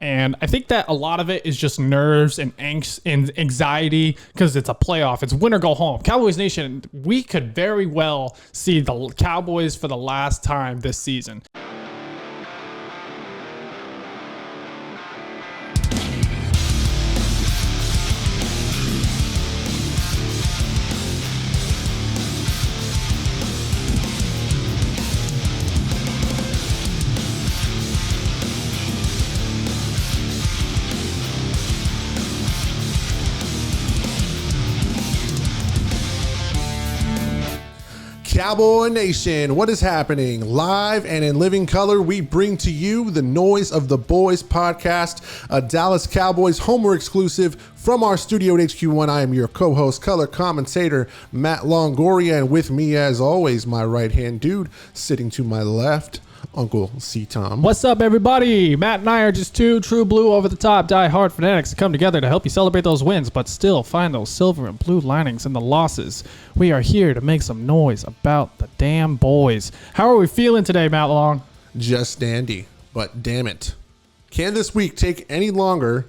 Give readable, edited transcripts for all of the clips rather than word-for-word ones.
And I think that a lot of it is just nerves and angst and anxiety because it's a playoff. It's win or go home. Cowboys Nation, we could very well see the Cowboys for the last time this season. Cowboy Nation, what is happening? Live and in living color, we bring to you the Noise of the Boys podcast, a Dallas Cowboys Homer exclusive from our studio at HQ1. I am your co-host, color commentator, Matt Longoria, and with me, as always, my right-hand dude, sitting to my left, Uncle C. Tom. What's up, everybody? Matt and I are just two true blue over-the-top die-hard fanatics to come together to help you celebrate those wins, but still find those silver and blue linings in the losses. We are here to make some noise about the damn boys. How are we feeling today, Matt Long? Just dandy, but damn it. Can this week take any longer?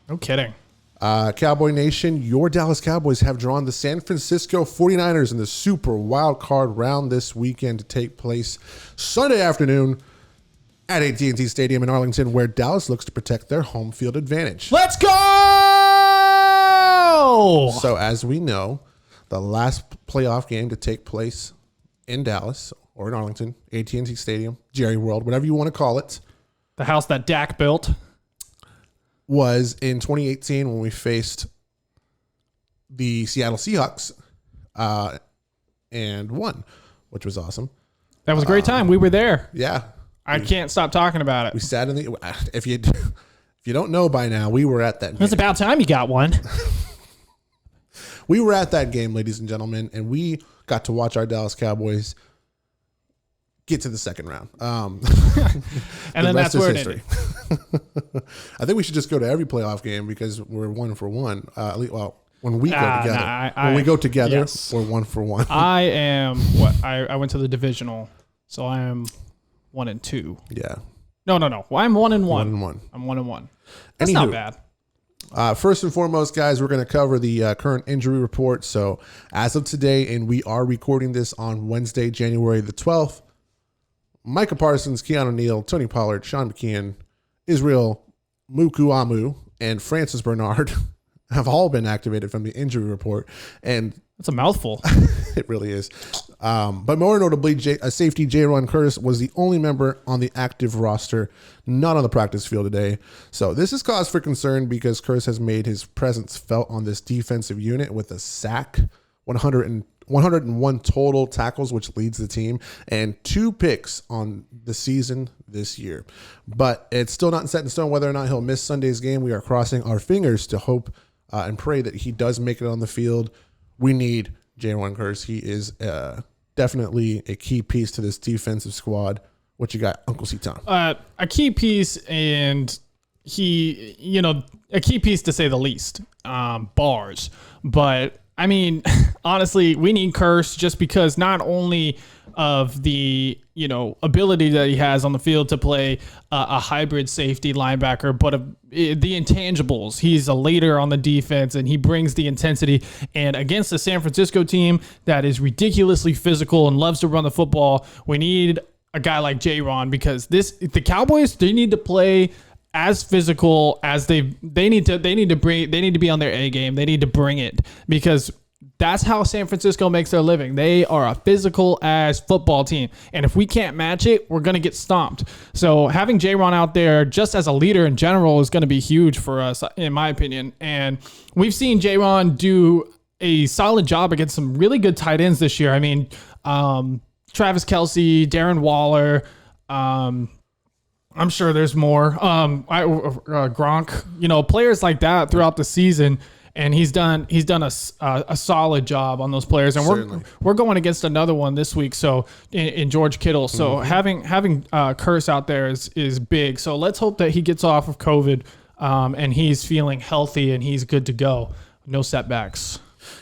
No kidding. Cowboy Nation, your Dallas Cowboys have drawn the San Francisco 49ers in the Super Wild Card round this weekend to take place Sunday afternoon at AT&T Stadium in Arlington, where Dallas looks to protect their home field advantage. Let's go! So as we know, the last playoff game to take place in Dallas or in Arlington, AT&T Stadium, Jerry World, whatever you want to call it. The house that Dak built. Was in 2018 when we faced the Seattle Seahawks and won, which was awesome. That was a great time. We were there. Yeah. I can't stop talking about it. We sat in the, if you don't know by now, we were at that game. It's about time you got one. We were at that game, ladies and gentlemen, and we got to watch our Dallas Cowboys get to the second round. And then that's where it ended. I think we should just go to every playoff game because we're 1 for 1. When we go together, we go together, yes. We're 1 for 1. I am I went to the divisional, so I am 1-2. Yeah. No. Well, I'm 1-1. 1-1. I'm 1-1. That's not bad. First and foremost, guys, we're going to cover the current injury report. So as of today, and we are recording this on Wednesday, January the 12th, Micah Parsons, Keanu Neal, Tony Pollard, Sean McKeon, Israel Mukuamu, and Francis Bernard have all been activated from the injury report. And that's a mouthful. It really is. But more notably, safety J-Ron Curtis was the only member on the active roster, not on the practice field today. So this is cause for concern because Curtis has made his presence felt on this defensive unit with a sack, 101 total tackles, which leads the team, and 2 picks on the season this year. But it's still not set in stone whether or not he'll miss Sunday's game. We are crossing our fingers to hope and pray that he does make it on the field. We need J1 Curse. He is definitely a key piece to this defensive squad. What you got, Uncle C. Tom? A key piece, and a key piece to say the least. Bars. But I mean, honestly, we need Curse just because not only of the, ability that he has on the field to play a hybrid safety linebacker, but of the intangibles. He's a leader on the defense and he brings the intensity. And against the San Francisco team that is ridiculously physical and loves to run the football, we need a guy like J-Ron because the Cowboys, they need to play as physical as they need to be on their A game. They need to bring it because that's how San Francisco makes their living. They are a physical as football team. And if we can't match it, we're going to get stomped. So having J-Ron out there just as a leader in general is going to be huge for us, in my opinion. And we've seen J-Ron do a solid job against some really good tight ends this year. I mean, Travis Kelce, Darren Waller, I'm sure there's more. Gronk, players like that throughout the season. And he's done a solid job on those players, and we're going against another one this week. So in George Kittle, so having Curse out there is big. So let's hope that he gets off of COVID, and he's feeling healthy and he's good to go. No setbacks.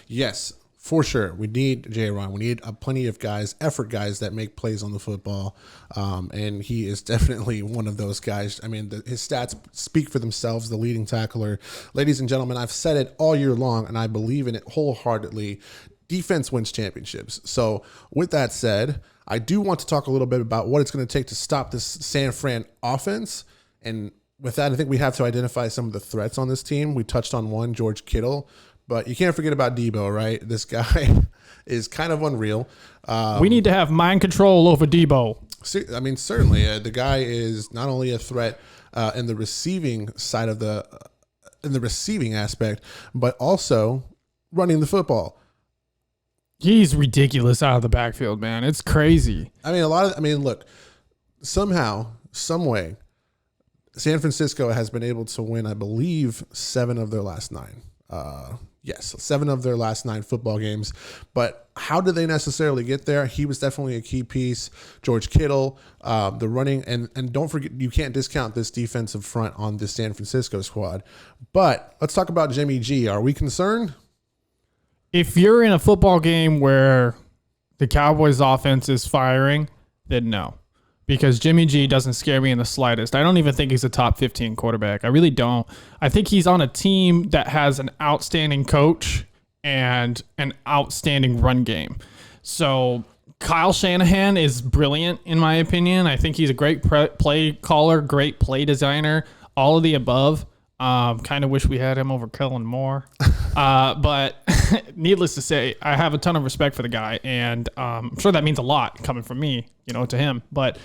Yes, For sure. We need J-Ron. We need plenty of guys, effort guys that make plays on the football. And he is definitely one of those guys. I mean, his stats speak for themselves, the leading tackler. Ladies and gentlemen, I've said it all year long, and I believe in it wholeheartedly. Defense wins championships. So with that said, I do want to talk a little bit about what it's going to take to stop this San Fran offense. And with that, I think we have to identify some of the threats on this team. We touched on one, George Kittle, but you can't forget about Debo, right? This guy is kind of unreal. We need to have mind control over Debo. I mean, certainly the guy is not only a threat in the receiving side of in the receiving aspect, but also running the football. He's ridiculous out of the backfield, man. It's crazy. I mean, look, somehow, some way, San Francisco has been able to win, I believe, 7 of their last 9. Yes, 7 of their last 9 football games. But how did they necessarily get there? He was definitely a key piece. George Kittle, the running, and don't forget, you can't discount this defensive front on the San Francisco squad. But let's talk about Jimmy G. Are we concerned? If you're in a football game where the Cowboys offense is firing, then no. Because Jimmy G doesn't scare me in the slightest. I don't even think he's a top 15 quarterback. I really don't. I think he's on a team that has an outstanding coach and an outstanding run game. So Kyle Shanahan is brilliant, in my opinion. I think he's a great play caller, great play designer, all of the above. Kind of wish we had him over Kellen Moore. But needless to say, I have a ton of respect for the guy, and I'm sure that means a lot coming from me, to him. But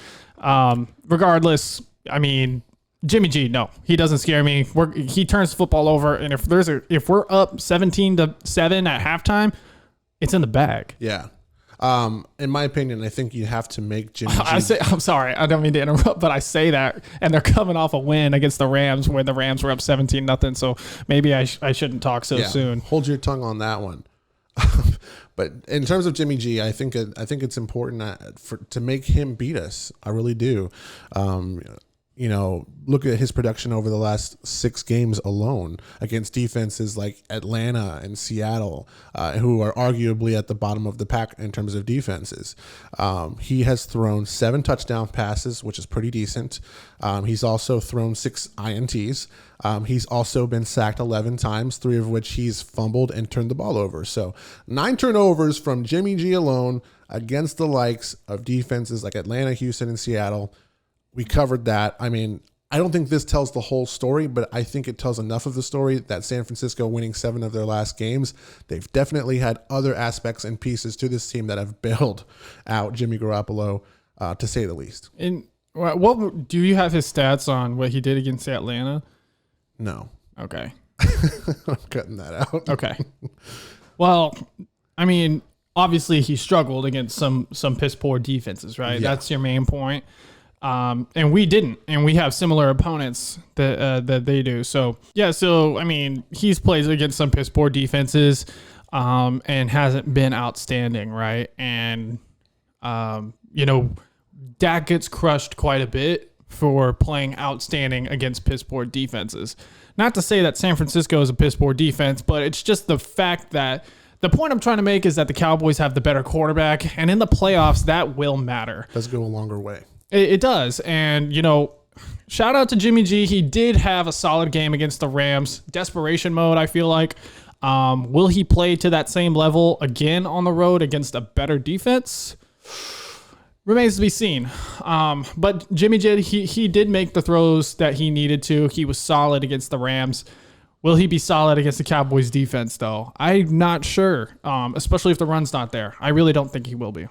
regardless, I mean, Jimmy G, no, he doesn't scare me. He turns the football over, and if we're up 17-7 at halftime, it's in the bag. Yeah. In my opinion, I think you have to make Jimmy G. I'm sorry, I don't mean to interrupt, but I say that, and they're coming off a win against the Rams where the Rams were up 17-0. So maybe I shouldn't talk so soon. Hold your tongue on that one. But in terms of Jimmy G, I think it's important to make him beat us. I really do. Look at his production over the last 6 games alone against defenses like Atlanta and Seattle, who are arguably at the bottom of the pack in terms of defenses. He has thrown 7 touchdown passes, which is pretty decent. He's also thrown 6 INTs. He's also been sacked 11 times, 3 of which he's fumbled and turned the ball over. So 9 turnovers from Jimmy G alone against the likes of defenses like Atlanta, Houston, and Seattle. We covered that. I mean, I don't think this tells the whole story, but I think it tells enough of the story that San Francisco winning 7 of their last games, they've definitely had other aspects and pieces to this team that have bailed out Jimmy Garoppolo, to say the least. And what do you have his stats on what he did against Atlanta? No. Okay. I'm cutting that out. Okay. Well, I mean, obviously he struggled against some piss poor defenses, right? Yeah. That's your main point. And we didn't, and we have similar opponents that they do. So yeah, I mean, he's played against some piss poor defenses, and hasn't been outstanding, right? And Dak gets crushed quite a bit for playing outstanding against piss poor defenses. Not to say that San Francisco is a piss poor defense, but it's just the fact that the point I'm trying to make is that the Cowboys have the better quarterback, and in the playoffs that will matter. Does go a longer way. It does. And, shout out to Jimmy G. He did have a solid game against the Rams. Desperation mode, I feel like. Will he play to that same level again on the road against a better defense? Remains to be seen. But Jimmy G, he did make the throws that he needed to. He was solid against the Rams. Will he be solid against the Cowboys defense, though? I'm not sure, especially if the run's not there. I really don't think he will be.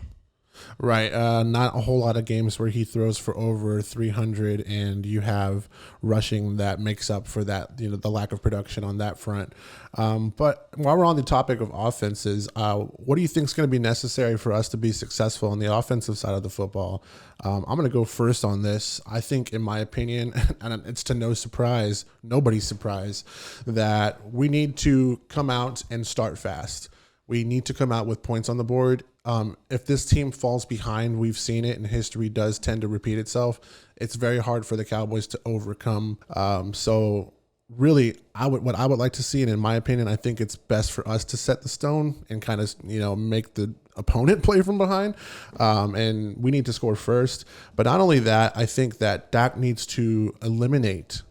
Right. Not a whole lot of games where he throws for over 300 and you have rushing that makes up for that, the lack of production on that front. But while we're on the topic of offenses, what do you think is going to be necessary for us to be successful on the offensive side of the football? I'm going to go first on this. I think, in my opinion, and it's to nobody's surprise, that we need to come out and start fast. We need to come out with points on the board. If this team falls behind, we've seen it, and history does tend to repeat itself. It's very hard for the Cowboys to overcome. So really, what I would like to see, and in my opinion, I think it's best for us to set the stone and kind of, make the opponent play from behind. And we need to score first. But not only that, I think that Dak needs to eliminate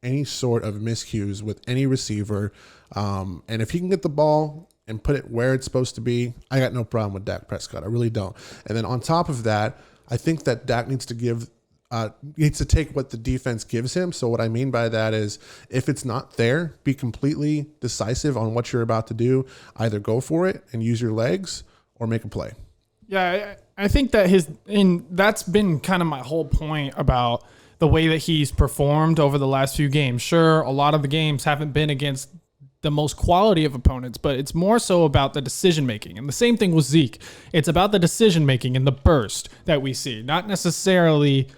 any sort of miscues with any receiver. And if he can get the ball and put it where it's supposed to be, I got no problem with Dak Prescott. I really don't. And then on top of that, I think that Dak needs to take what the defense gives him. So what I mean by that is if it's not there, be completely decisive on what you're about to do. Either go for it and use your legs or make a play. Yeah, I think that that's been kind of my whole point about the way that he's performed over the last few games. Sure, a lot of the games haven't been against the most quality of opponents, but it's more so about the decision making. And the same thing with Zeke. It's about the decision making and the burst that we see, not necessarily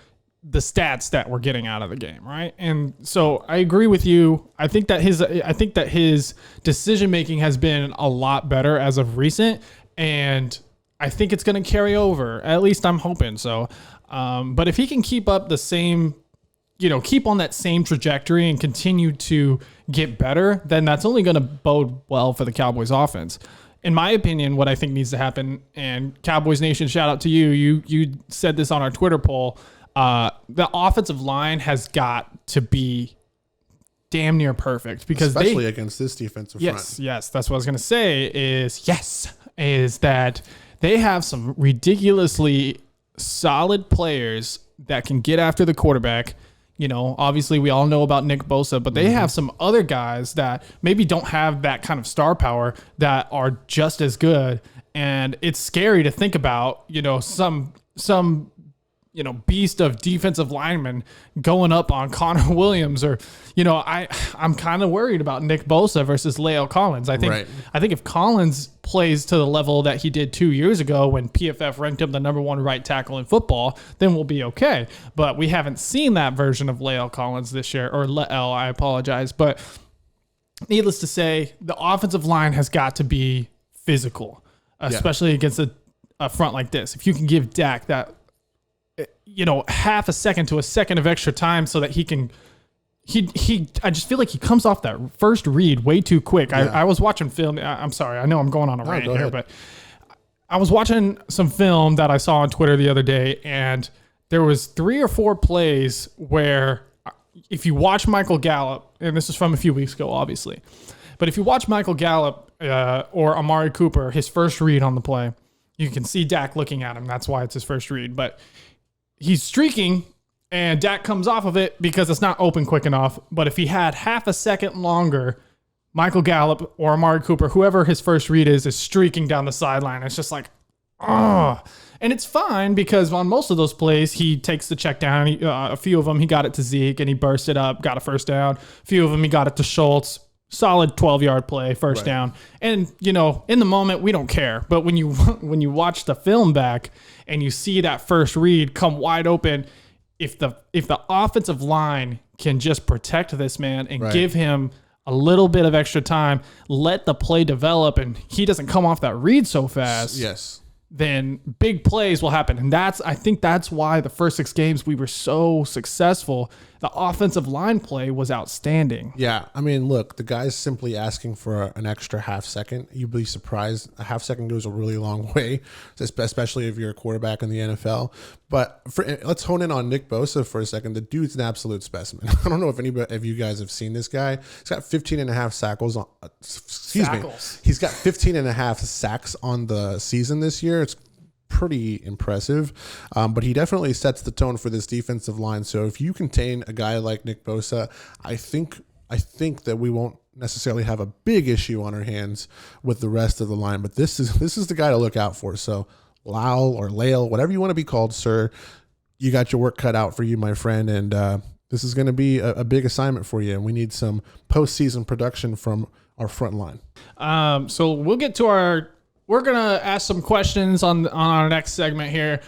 the stats that we're getting out of the game, right? And so I agree with you. I think that his decision making has been a lot better as of recent, and I think it's going to carry over. At least I'm hoping so. But if he can keep up the same, keep on that same trajectory and continue to get better, then that's only going to bode well for the Cowboys offense. In my opinion, what I think needs to happen, and Cowboys Nation, shout out to you. You said this on our Twitter poll. The offensive line has got to be damn near perfect because especially against this defensive front. Yes, that's what I was going to say is that they have some ridiculously solid players that can get after the quarterback. Obviously we all know about Nick Bosa, but they have some other guys that maybe don't have that kind of star power that are just as good. And it's scary to think about, some beast of defensive linemen going up on Connor Williams, or, I'm kind of worried about Nick Bosa versus La'el Collins. I think if Collins plays to the level that he did 2 years ago when PFF ranked him the number one right tackle in football, then we'll be okay. But we haven't seen that version of La'el Collins this year, or La'el, I apologize. But needless to say, the offensive line has got to be physical, especially against a front like this. If you can give Dak that, half a second to a second of extra time so that he can, I just feel like he comes off that first read way too quick. Yeah. I was watching film. I'm sorry. I know I'm going on a rant here, but I was watching some film that I saw on Twitter the other day, and there was 3 or 4 plays where if you watch Michael Gallup, and this is from a few weeks ago, obviously, but if you watch Michael Gallup or Amari Cooper, his first read on the play, you can see Dak looking at him. That's why it's his first read. But he's streaking, and Dak comes off of it because it's not open quick enough. But if he had half a second longer, Michael Gallup or Amari Cooper, whoever his first read is streaking down the sideline. It's just like, oh. And it's fine because on most of those plays, he takes the check down. A few of them, he got it to Zeke, and he burst it up, got a first down. A few of them, he got it to Schultz. Solid 12-yard play, first down. And, in the moment, we don't care. But when you watch the film back and you see that first read come wide open, if the offensive line can just protect this man and give him a little bit of extra time, let the play develop, and he doesn't come off that read so fast. Yes. Then big plays will happen. And I think that's why the first 6 games we were so successful. The offensive line play was outstanding. Yeah. I mean, look, the guy's simply asking for an extra half second. You'd be surprised. A half second goes a really long way, especially if you're a quarterback in the NFL. But let's hone in on Nick Bosa for a second. The dude's an absolute specimen. I don't know if you guys have seen this guy. He's got 15 and a half sackles on, He's got 15 and a half sacks on the season this year. It's pretty impressive, but he definitely sets the tone for this defensive line. So if you contain a guy like Nick Bosa, I think that we won't necessarily have a big issue on our hands with the rest of the line. But this is the guy to look out for. So La'el or La'el, whatever you want to be called, sir, you got your work cut out for you, my friend. And this is going to be a big assignment for you. And we need some postseason production from our front line. So we'll get to we're going to ask some questions on our next segment here.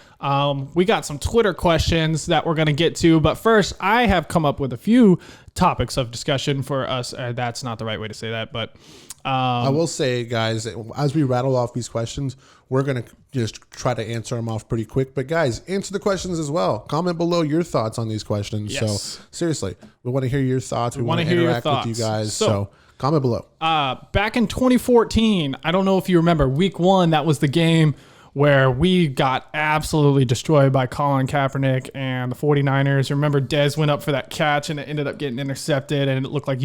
We got some Twitter questions that we're going to get to. But first, I have come up with a few topics of discussion for us. That's not the right way to say that, but I will say, guys, as we rattle off these questions, we're going to just try to answer them off pretty quick. But guys, answer the questions as well. Comment below your thoughts on these questions. Yes. So seriously, we want to hear your thoughts. We want to hear your interact thoughts. with you guys. So comment below. Back in 2014, I don't know if you remember, week 1, that was the game where we got absolutely destroyed by Colin Kaepernick and the 49ers. Remember, Dez went up for that catch and it ended up getting intercepted, and it looked like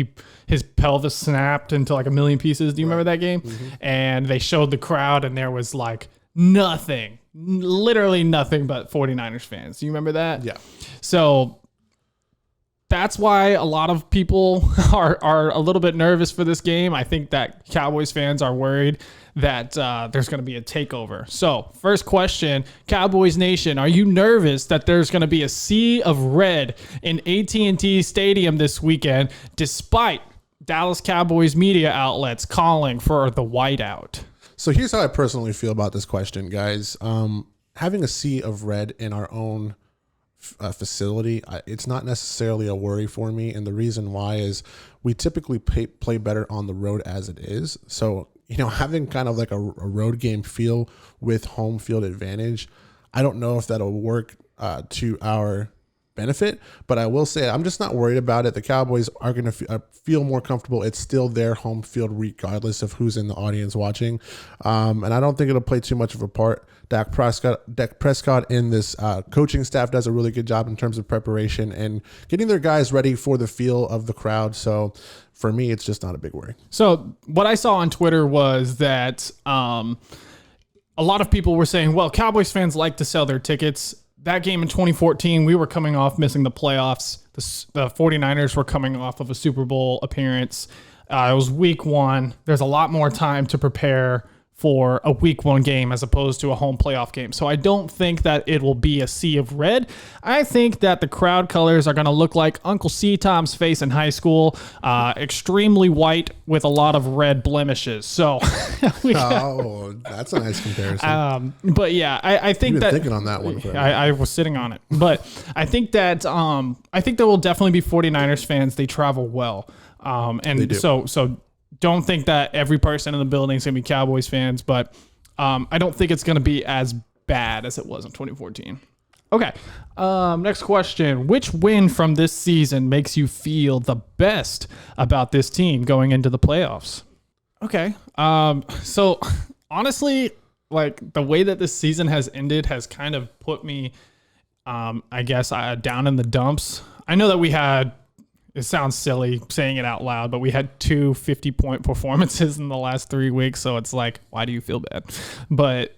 his pelvis snapped into like a million pieces. Do you remember that game? Mm-hmm. And they showed the crowd, and there was like nothing, literally nothing but 49ers fans. Do you remember that? Yeah. So that's why a lot of people are a little bit nervous for this game. I think that Cowboys fans are worried that there's going to be a takeover. So first question, Cowboys Nation, are you nervous that there's going to be a sea of red in AT&T Stadium this weekend, despite Dallas Cowboys media outlets calling for the whiteout? So here's how I personally feel about this question, guys. Having a sea of red in our own facility, it's not necessarily a worry for me. And the reason why is we typically play better on the road as it is. So, having kind of like a road game feel with home field advantage, I don't know if that'll work to our benefit, but I will say I'm just not worried about it. The Cowboys are going to feel more comfortable. It's still their home field regardless of who's in the audience watching. And I don't think it'll play too much of a part. Dak Prescott and this coaching staff does a really good job in terms of preparation and getting their guys ready for the feel of the crowd. So for me, it's just not a big worry. So what I saw on Twitter was that a lot of people were saying, well, Cowboys fans like to sell their tickets. That game in 2014, we were coming off missing the playoffs. The 49ers were coming off of a Super Bowl appearance. It was week 1. There's a lot more time to prepare for a week 1 game as opposed to a home playoff game. So I don't think that it will be a sea of red. I think that the crowd colors are going to look like Uncle C. Tom's face in high school, extremely white with a lot of red blemishes. So that's a nice comparison. But yeah, I think You've been that thinking on that one. I was sitting on it, but I think that there will definitely be 49ers fans. They travel well. And so don't think that every person in the building is going to be Cowboys fans, but I don't think it's going to be as bad as it was in 2014. Okay. Next question. Which win from this season makes you feel the best about this team going into the playoffs? Okay. So honestly, like the way that this season has ended has kind of put me, I guess, down in the dumps. I know that we had, it sounds silly saying it out loud, but we had 2 50-point performances in the last 3 weeks. So it's like, why do you feel bad? But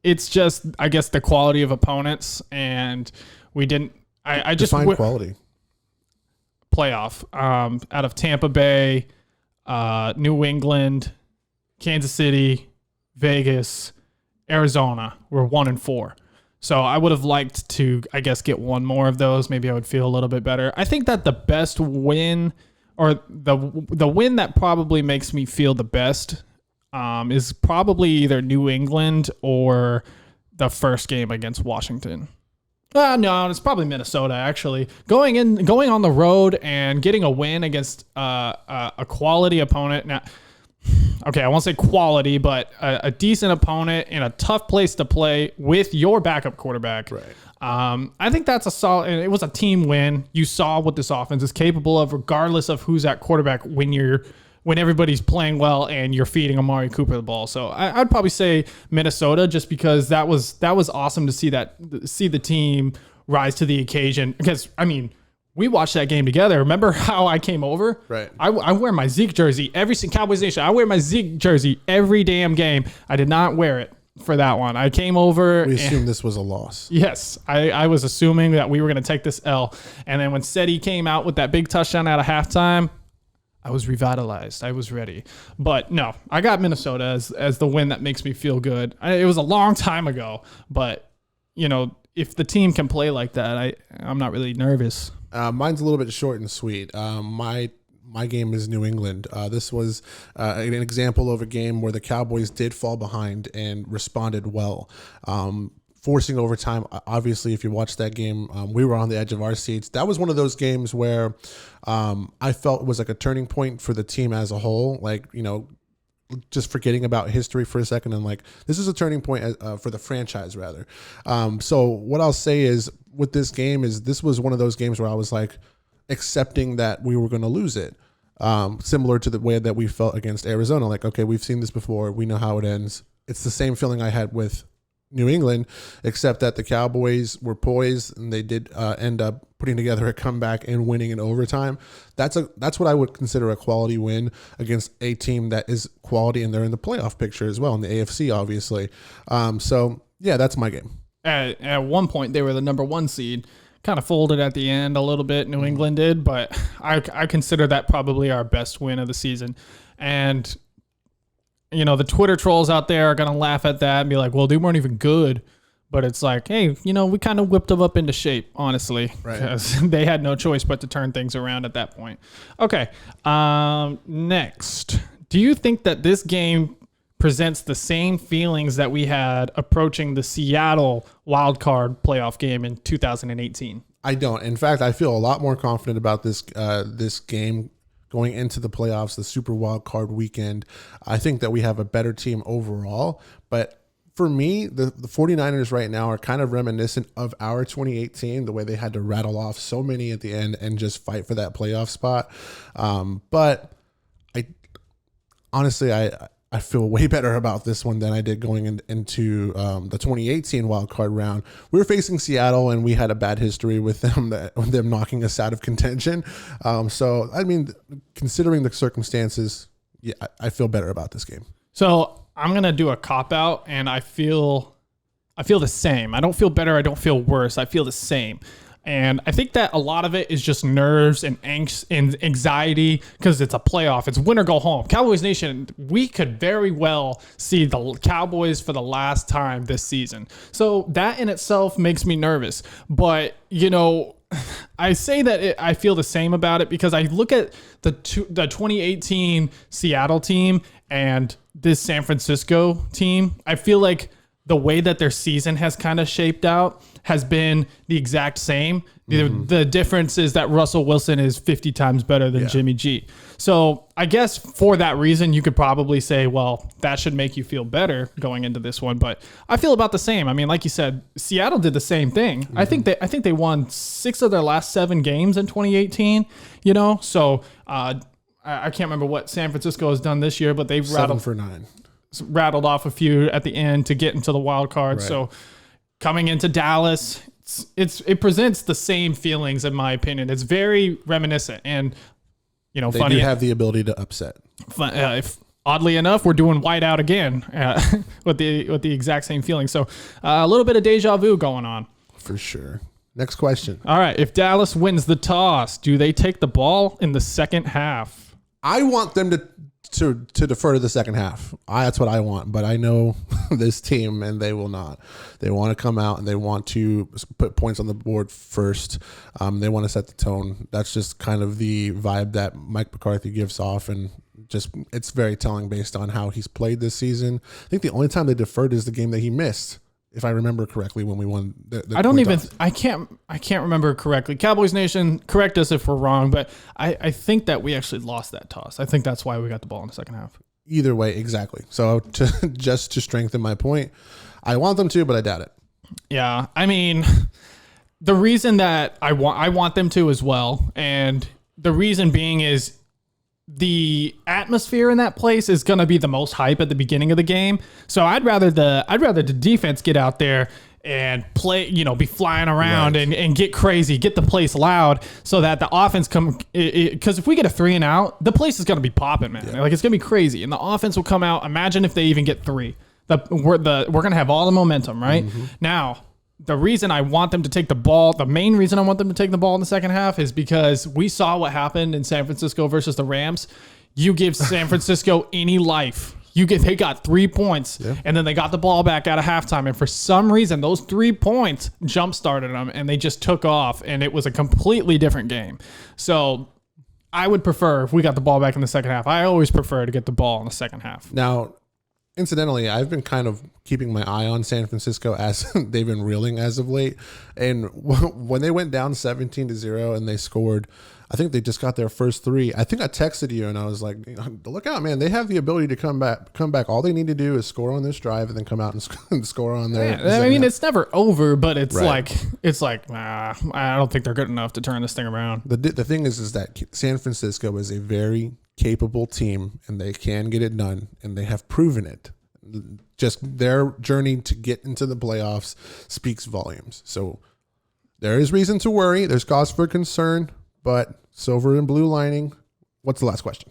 it's just, I guess, the quality of opponents. And we didn't, I just define quality. Playoff out of Tampa Bay, New England, Kansas City, Vegas, Arizona. We're 1-4. So I would have liked to, I guess, get one more of those. Maybe I would feel a little bit better. I think that the best win, or the win that probably makes me feel the best, is probably either New England or the first game against Washington. No, it's probably Minnesota, actually. Going on the road and getting a win against a quality opponent. Now, okay, I won't say quality, but a decent opponent in a tough place to play with your backup quarterback. Right. I think that's a solid, and it was a team win. You saw what this offense is capable of, regardless of who's at quarterback when everybody's playing well and you're feeding Amari Cooper the ball. So I'd probably say Minnesota, just because that was awesome to see the team rise to the occasion. Because we watched that game together. Remember how I came over? Right. I wear my Zeke jersey every Cowboys Nation. I wear my Zeke jersey every damn game. I did not wear it for that one. I came over. We assumed this was a loss. Yes. I was assuming that we were going to take this L. And then when Seti came out with that big touchdown out of halftime, I was revitalized. I was ready. But no, I got Minnesota as the win that makes me feel good. It was a long time ago, but if the team can play like that, I'm not really nervous. Mine's a little bit short and sweet. My game is New England. This was an example of a game where the Cowboys did fall behind and responded well. forcing overtime. Obviously, if you watched that game, we were on the edge of our seats. That was one of those games where I felt it was like a turning point for the team as a whole. Like, just forgetting about history for a second and like, this is a turning point for the franchise rather. So what I'll say is with this game is this was one of those games where I was like accepting that we were going to lose it. Similar to the way that we felt against Arizona. Like, okay, we've seen this before. We know how it ends. It's the same feeling I had with New England, except that the Cowboys were poised and they did end up putting together a comeback and winning in overtime. That's what I would consider a quality win against a team that is quality, and they're in the playoff picture as well in the AFC, obviously. So yeah, that's my game. At one point, they were the number 1 seed. Kind of folded at the end a little bit. New England did, but I consider that probably our best win of the season. And the Twitter trolls out there are going to laugh at that and be like, well, they weren't even good. But it's like, hey, we kind of whipped them up into shape, honestly, because they had no choice but to turn things around at that point. Okay. Next, do you think that this game presents the same feelings that we had approaching the Seattle wildcard playoff game in 2018? I don't. In fact, I feel a lot more confident about this game going into the playoffs, the Super Wild Card weekend. I think that we have a better team overall. But for me, the 49ers right now are kind of reminiscent of our 2018, the way they had to rattle off so many at the end and just fight for that playoff spot. But honestly, I feel way better about this one than I did going into the 2018 wild card round. We were facing Seattle, and we had a bad history with them knocking us out of contention. So, I mean, considering the circumstances, yeah, I feel better about this game. So I'm gonna do a cop out, and I feel the same. I don't feel better. I don't feel worse. I feel the same. And I think that a lot of it is just nerves and angst and anxiety because it's a playoff. It's win or go home. Cowboys Nation, we could very well see the Cowboys for the last time this season. So that in itself makes me nervous. But, I say that I feel the same about it because I look at the 2018 Seattle team and this San Francisco team. I feel like the way that their season has kind of shaped out has been the exact same. The difference is that Russell Wilson is 50 times better than Jimmy G. So I guess for that reason, you could probably say, well, that should make you feel better going into this one. But I feel about the same. I mean, like you said, Seattle did the same thing. I think they won 6 of their last 7 games in 2018. So I can't remember what San Francisco has done this year, but they've 7 for 9. Rattled off a few at the end to get into the wild card. Right. So coming into Dallas, it presents the same feelings in my opinion. It's very reminiscent, and they funny. do have the ability to upset. If oddly enough, we're doing whiteout again with the exact same feeling. So a little bit of deja vu going on for sure. Next question. All right, if Dallas wins the toss, do they take the ball in the second half? I want them to defer to the second half. That's what I want, but I know this team, and they will not. They want to come out and they want to put points on the board first. They want to set the tone. That's just kind of the vibe that Mike McCarthy gives off, and just it's very telling based on how he's played this season. I think the only time they deferred is the game that he missed, if I remember correctly, when we won I can't remember correctly. Cowboys Nation, correct us if we're wrong, but I think that we actually lost that toss. I think that's why we got the ball in the second half. Either way, exactly. So just to strengthen my point, I want them to, but I doubt it. Yeah, I mean, the reason that I want them to as well, and the reason being is the atmosphere in that place is going to be the most hype at the beginning of the game. So I'd rather the defense get out there and play, be flying around and get crazy, get the place loud so that the offense because if we get a 3 and out, the place is going to be popping, man. Yeah. Like it's going to be crazy. And the offense will come out. Imagine if they even get 3. We're going to have all the momentum, right? Mm-hmm. Now, the reason I want them to take the ball, the main reason I want them to take the ball in the second half is because we saw what happened in San Francisco versus the Rams. You give San Francisco any life. They got 3 points, and then they got the ball back out of halftime. And for some reason, those 3 points jump-started them, and they just took off, and it was a completely different game. So I would prefer if we got the ball back in the second half. I always prefer to get the ball in the second half. Now, incidentally, I've been kind of keeping my eye on San Francisco as they've been reeling as of late. And when they went down 17-0 and they scored, I think they just got their first 3. I think I texted you and I was like, look out, man. They have the ability to come back. All they need to do is score on this drive and then come out and score on their. Yeah, I mean, it's never over, but it's Right. I don't think they're good enough to turn this thing around. The thing is that San Francisco is a very capable team and they can get it done and they have proven it. Just their journey to get into the playoffs speaks volumes. So there is reason to worry. There's cause for concern, but silver and blue lining. What's the last question?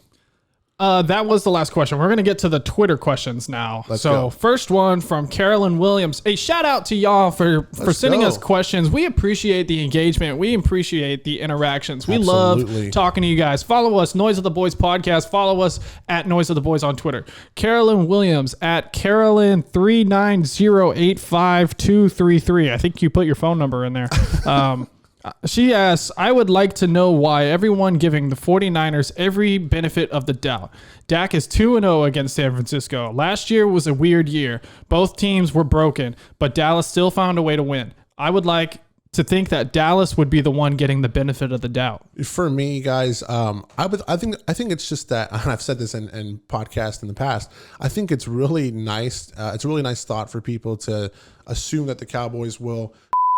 That was the last question. We're going to get to the Twitter questions now. Let's go. First one from Carolyn Williams. Hey, shout out to y'all for sending us questions. We appreciate the engagement. We appreciate the interactions. We Absolutely. love talking to you guys. Follow us, Noise of the Boys podcast. Follow us at Noise of the Boys on Twitter. Carolyn Williams at Carolyn390852333. I think you put your phone number in there. She asks, I would like to know why everyone giving the 49ers every benefit of the doubt. Dak is 2-0 against San Francisco. Last year was a weird year. Both teams were broken, but Dallas still found a way to win. I would like to think that Dallas would be the one getting the benefit of the doubt. For me, guys, I think it's just that, and I've said this in podcasts in the past. I think it's really nice. It's a really nice thought for people to assume that the Cowboys will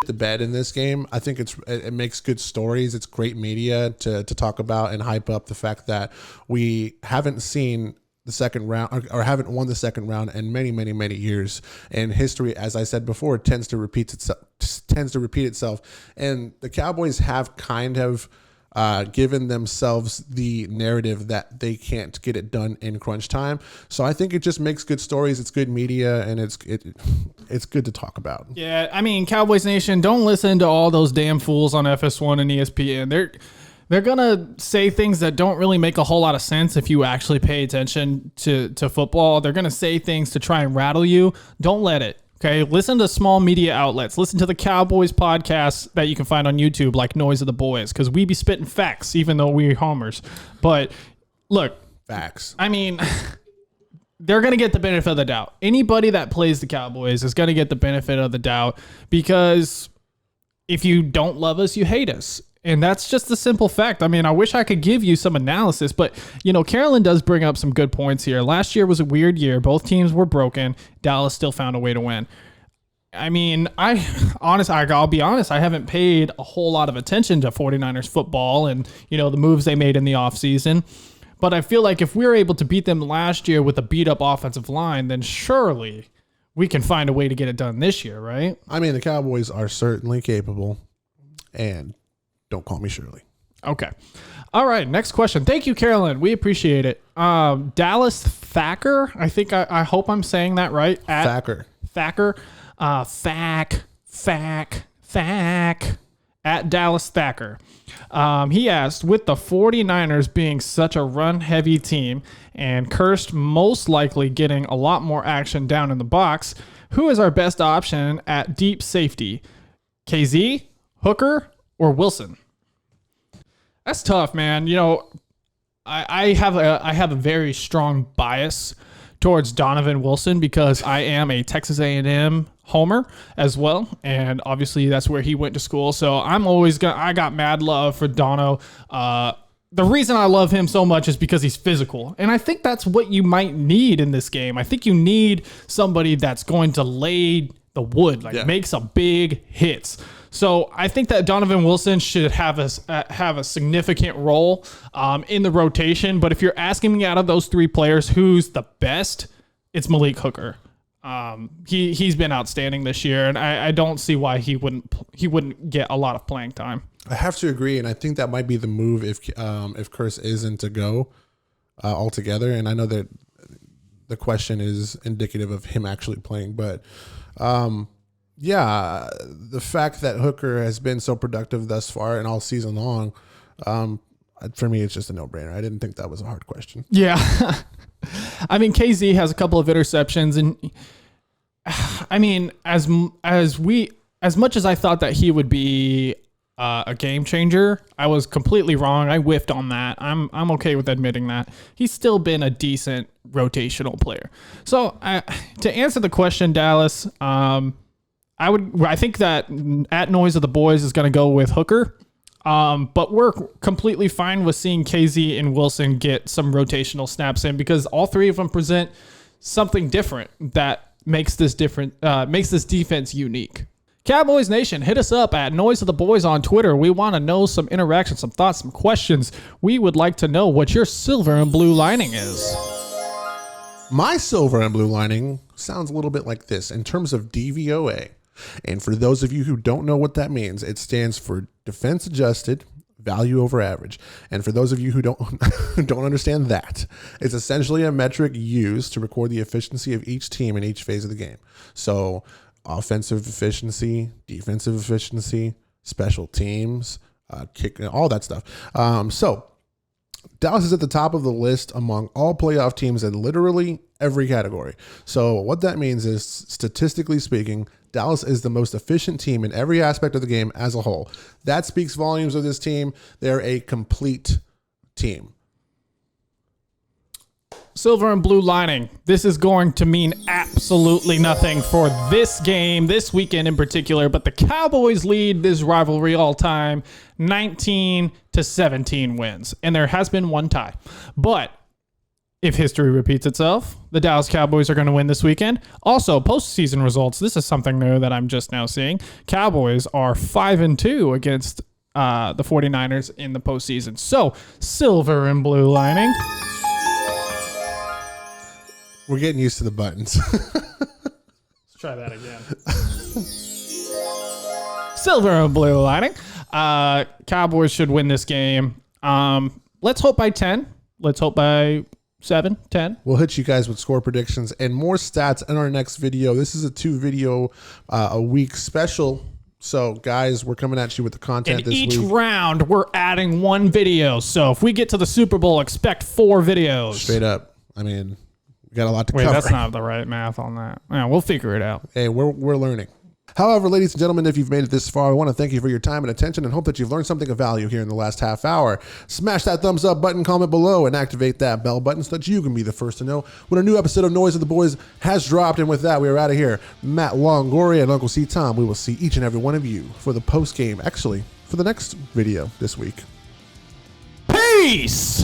the bed in this game. I think it makes good stories. It's great media to talk about and hype up the fact that we haven't seen the second round or haven't won the second round in many, many, many years. And history, as I said before, tends to repeat itself. And the Cowboys have kind of given themselves the narrative that they can't get it done in crunch time. So I think it just makes good stories. It's good media, and it's good to talk about. Yeah, I mean, Cowboys Nation, don't listen to all those damn fools on FS1 and ESPN. They're gonna say things that don't really make a whole lot of sense if you actually pay attention to football. They're gonna say things to try and rattle you. Don't let it. Okay, listen to small media outlets. Listen to the Cowboys podcasts that you can find on YouTube, like Noise of the Boys, because we be spitting facts, even though we're homers. But look, facts. I mean, they're going to get the benefit of the doubt. Anybody that plays the Cowboys is going to get the benefit of the doubt, because if you don't love us, you hate us. And that's just the simple fact. I mean, I wish I could give you some analysis, but, Carolyn does bring up some good points here. Last year was a weird year. Both teams were broken. Dallas still found a way to win. I mean, I'll be honest, I haven't paid a whole lot of attention to 49ers football and, the moves they made in the offseason. But I feel like if we were able to beat them last year with a beat-up offensive line, then surely we can find a way to get it done this year, right? I mean, the Cowboys are certainly capable, and don't call me Shirley. Okay. All right. Next question. Thank you, Carolyn. We appreciate it. Dallas Thacker. I think I hope I'm saying that right. Thacker. Thack. At Dallas Thacker. He asked, with the 49ers being such a run-heavy team and Cursed most likely getting a lot more action down in the box, who is our best option at deep safety? KZ, Hooker, or Wilson? That's tough, man. I have a very strong bias towards Donovan Wilson because I am a Texas A&M homer as well, and obviously that's where he went to school. So I got mad love for Dono. The reason I love him so much is because he's physical, and I think that's what you might need in this game. I think you need somebody that's going to lay the wood, make some big hits. So I think that Donovan Wilson should have a significant role in the rotation. But if you're asking me out of those three players, who's the best, it's Malik Hooker. He's been outstanding this year, and I don't see why he wouldn't get a lot of playing time. I have to agree, and I think that might be the move if Curse isn't to go altogether. And I know that the question is indicative of him actually playing, but. Yeah, the fact that Hooker has been so productive thus far and all season long, for me, it's just a no-brainer. I didn't think that was a hard question. Yeah. I mean, KZ has a couple of interceptions, and I mean, as much as I thought that he would be a game changer. I was completely wrong. I whiffed on that. I'm okay with admitting that. He's still been a decent rotational player. So to answer the question, Dallas, I think that at Noise of the Boys is going to go with Hooker. But we're completely fine with seeing KZ and Wilson get some rotational snaps in because all three of them present something different that makes this defense unique. Cowboys Nation, hit us up at Noise of the Boys on Twitter. We want to know some interaction, some thoughts, some questions. We would like to know what your silver and blue lining is. My silver and blue lining sounds a little bit like this in terms of DVOA. And for those of you who don't know what that means, it stands for defense adjusted value over average. And for those of you who don't understand that, it's essentially a metric used to record the efficiency of each team in each phase of the game. So offensive efficiency, defensive efficiency, special teams, kick, all that stuff. So Dallas is at the top of the list among all playoff teams in literally every category. So what that means is, statistically speaking, Dallas is the most efficient team in every aspect of the game as a whole. That speaks volumes of this team. They're a complete team. Silver and blue lining. This is going to mean absolutely nothing for this game, this weekend in particular, but the Cowboys lead this rivalry all time 19-17 wins. And there has been one tie. But if history repeats itself, the Dallas Cowboys are going to win this weekend. Also, postseason results. This is something new that I'm just now seeing. Cowboys are 5-2 against the 49ers in the postseason. So, silver and blue lining. We're getting used to the buttons. Let's try that again. Silver and blue lining. Cowboys should win this game. Let's hope by 10. Let's hope by 7, 10. We'll hit you guys with score predictions and more stats in our next video. This is a 2-video a week special. So, guys, we're coming at you with the content this week. Each round, we're adding one video. So, if we get to the Super Bowl, expect 4 videos. Straight up. I mean, we got a lot to cover. Wait, that's not the right math on that. Yeah, we'll figure it out. Hey, we're learning. However, ladies and gentlemen, if you've made it this far, I want to thank you for your time and attention and hope that you've learned something of value here in the last half hour. Smash that thumbs up button, comment below, and activate that bell button so that you can be the first to know when a new episode of Noise of the Boys has dropped. And with that, we are out of here. Matt Longoria and Uncle C Tom, we will see each and every one of you for the post game, actually, for the next video this week. Peace!